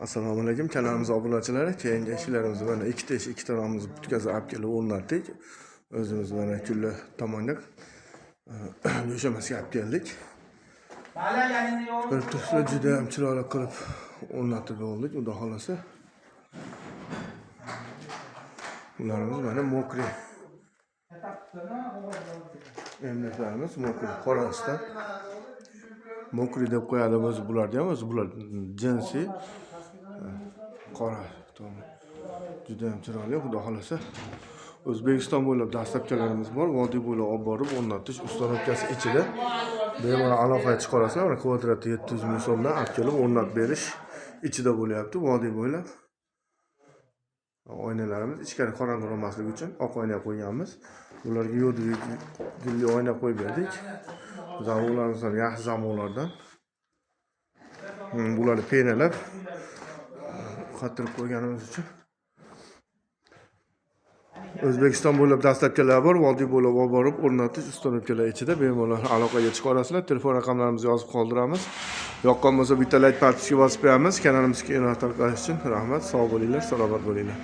Assalomu alaykum, kanalimiz obunachilari. Keyingi ishlarimizni mana ikkita ish, ikkita romimizni butkazib olib kelib o'rnatdik. O'zimiz mana kulli tomonga dushamasiga olib keldik. Bir tursa juda ham chiroyli qilib o'rnatib oldik, xudo xolasa. Ularimiz mana mokri. Emliklarimiz mokri qorasida. Mokri deb qo'yadi o'zi bularni ham, o'zi bular jinsi qora. Juda ham chiroyli, xudo xolasa. O'zbekiston bo'ylab dastlabkilarimiz bor. Vodiy bo'ylab olib borib o'rnatish ustanovkasi ichida bemalol aloqaga chiqarasizlar. Mana kvadrati 700 ming so'mdan olib kelib o'rnatib berish ichida bo'lyapti, vodiy bo'ylab. Oynalarimiz ichkari qorong'i bo'lmasligi uchun oq oyna qo'yganmiz. Ularga yodiy gulli oyna qo'yib berdik. Zamonlarimiz ham yaxshi zamonlardan. Bularni penalab qattirib qo'yganimiz uchun O'zbekiston bo'ylab dastlabkilar bor, vodiy bo'ylab olib borib o'rnatish ustanovkalar ichida bemalol aloqaga chiqarasizlar. Telefon raqamlarimizni yozib qoldiramiz. Yoqqan bo'lsa bitta like, podpiska bosib qo'yamiz. Kanalimizga inoat qilish uchun rahmat. Sog' bo'linglar, salomat bo'linglar.